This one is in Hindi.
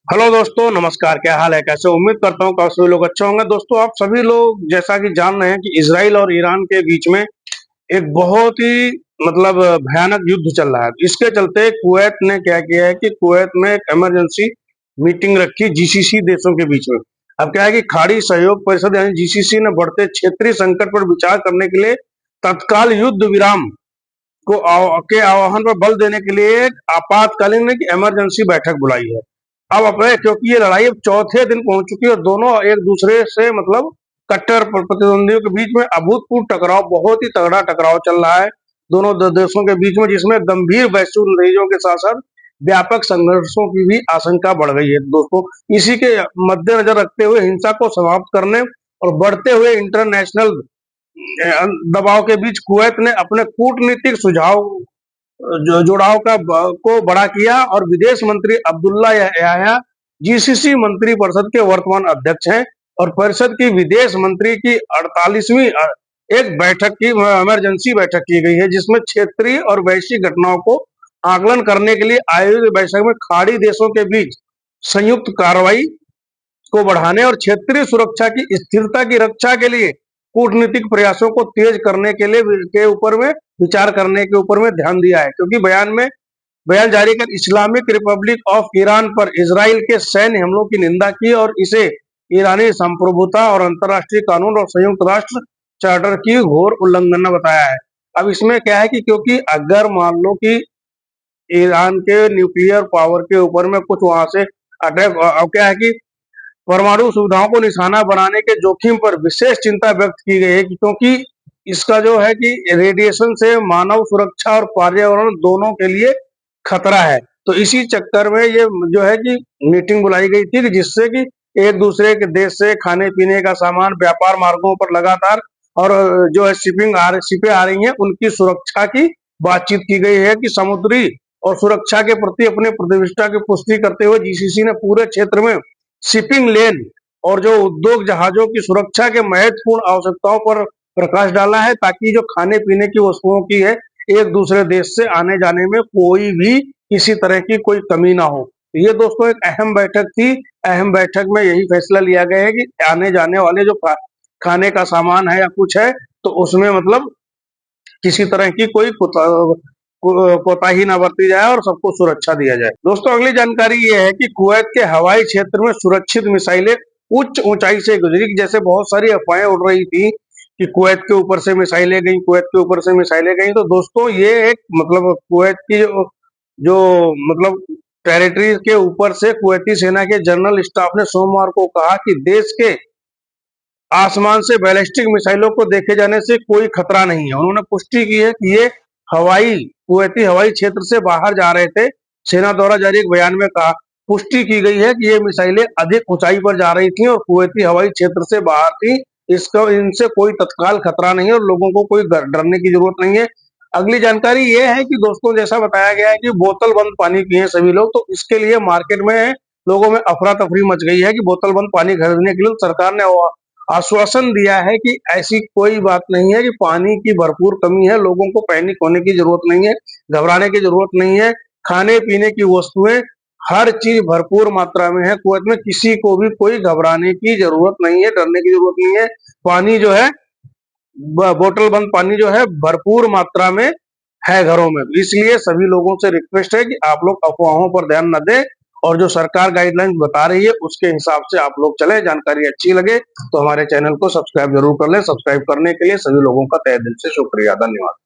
हेलो दोस्तों, नमस्कार। क्या हाल है? कैसे? उम्मीद करता हूँ कि आप सभी लोग अच्छे होंगे। दोस्तों, आप सभी लोग जैसा कि जान रहे हैं कि इजराइल और ईरान के बीच में एक बहुत ही भयानक युद्ध चल रहा है। इसके चलते कुवैत ने क्या किया है कि कुवैत में एक इमरजेंसी मीटिंग रखी जीसीसी देशों के बीच में। अब क्या है कि खाड़ी सहयोग परिषद यानी जीसीसी ने बढ़ते क्षेत्रीय संकट पर विचार करने के लिए तत्काल युद्ध विराम के आह्वान पर बल देने के लिए एक आपातकालीन इमरजेंसी बैठक बुलाई है। अब अपने क्योंकि ये लड़ाई अब चौथे दिन पहुंच चुकी है और दोनों एक दूसरे से कट्टर प्रतिद्वंदियों के बीच में अभूतपूर्व टकराव, बहुत ही तगड़ा टकराव चल रहा है दोनों देशों के बीच में, जिसमें गंभीर वैश्विक नतीजों के साथ साथ व्यापक संघर्षों की भी आशंका बढ़ गई है। दोस्तों, इसी के मद्देनजर रखते हुए हिंसा को समाप्त करने और बढ़ते हुए इंटरनेशनल दबाव के बीच कुवैत ने अपने कूटनीतिक सुझाव जुड़ाव को बड़ा किया और विदेश मंत्री अब्दुल्ला याह्या जीसीसी मंत्री परिषद के वर्तमान अध्यक्ष हैं और परिषद की विदेश मंत्री की 48वीं एक बैठक की इमरजेंसी बैठक की गई है, जिसमें क्षेत्रीय और वैश्विक घटनाओं को आकलन करने के लिए आयोजित बैठक में खाड़ी देशों के बीच संयुक्त कार्रवाई को बढ़ाने और क्षेत्रीय सुरक्षा की स्थिरता की रक्षा के लिए कूटनीतिक प्रयासों को तेज करने के ऊपर में विचार करने के ऊपर में ध्यान दिया है। क्योंकि बयान जारी कर इस्लामिक रिपब्लिक ऑफ ईरान पर इजराइल के सैन्य हमलों की निंदा की और इसे ईरानी संप्रभुता और अंतर्राष्ट्रीय कानून और संयुक्त राष्ट्र चार्टर की घोर उल्लंघन बताया है। अब इसमें क्या है कि क्योंकि अगर मान लो कि ईरान के न्यूक्लियर पावर के ऊपर में कुछ वहां से अटैक, अब क्या है कि परमाणु सुविधाओं को निशाना बनाने के जोखिम पर विशेष चिंता व्यक्त की गई है, क्योंकि इसका जो है कि रेडिएशन से मानव सुरक्षा और पर्यावरण दोनों के लिए खतरा है। तो इसी चक्कर में ये जो है कि मीटिंग बुलाई गई थी कि जिससे कि एक दूसरे के देश से खाने पीने का सामान व्यापार मार्गों पर लगातार और जो है शिपें आ रही हैं, उनकी सुरक्षा की बातचीत की गई है कि समुद्री और सुरक्षा के प्रति अपने प्रतिष्ठा की पुष्टि करते हुए जीसीसी ने पूरे क्षेत्र में शिपिंग लेन और जो उद्योग जहाजों की सुरक्षा के महत्वपूर्ण आवश्यकताओं पर प्रकाश डाला है, ताकि जो खाने पीने की वस्तुओं की है एक दूसरे देश से आने जाने में कोई भी किसी तरह की कोई कमी ना हो। ये दोस्तों एक अहम बैठक थी। अहम बैठक में यही फैसला लिया गया है कि आने जाने वाले जो खाने का सामान है या कुछ है, तो उसमें किसी तरह की कोई कोताही ना बरती जाए और सबको सुरक्षा दिया जाए। दोस्तों, अगली जानकारी ये है कि कुवैत के हवाई क्षेत्र में सुरक्षित मिसाइलें उच्च ऊंचाई से गुजरी। जैसे बहुत सारी अफवाहें उड़ रही थी कि कुवैत के ऊपर से मिसाइलें गई, कुवैत के ऊपर से मिसाइलें गई, तो दोस्तों ये एक कुवैत की जो टेरिटरी के ऊपर से कुवैती सेना के जनरल स्टाफ ने सोमवार को कहा कि देश के आसमान से बैलिस्टिक मिसाइलों को देखे जाने से कोई खतरा नहीं है। उन्होंने पुष्टि की है कि ये कुवैती हवाई क्षेत्र से बाहर जा रहे थे। सेना द्वारा जारी एक बयान में कहा, पुष्टि की गई है कि ये मिसाइलें अधिक ऊंचाई पर जा रही थी और कुवैती हवाई क्षेत्र से बाहर थी। इनसे कोई तत्काल खतरा नहीं है और लोगों को कोई डरने की जरूरत नहीं है। अगली जानकारी ये है कि दोस्तों, जैसा बताया गया है कि बोतल बंद पानी पिए सभी लोग, तो इसके लिए मार्केट में लोगों में अफरा तफरी मच गई है कि बोतल बंद पानी खरीदने के लिए सरकार ने आश्वासन दिया है कि ऐसी कोई बात नहीं है कि पानी की भरपूर कमी है, लोगों को पैनिक होने की जरूरत नहीं है, घबराने की जरूरत नहीं है। खाने पीने की वस्तुएं हर चीज भरपूर मात्रा में है। कुवैत में किसी को भी कोई घबराने की जरूरत नहीं है, डरने की जरूरत नहीं है। पानी जो है, बोतल बंद पानी जो है भरपूर मात्रा में है घरों में। इसलिए सभी लोगों से रिक्वेस्ट है कि आप लोग अफवाहों पर ध्यान न दें और जो सरकार गाइडलाइंस बता रही है उसके हिसाब से आप लोग चले। जानकारी अच्छी लगे तो हमारे चैनल को सब्सक्राइब जरूर कर लें। सब्सक्राइब करने के लिए सभी लोगों का तहे दिल से शुक्रिया। धन्यवाद।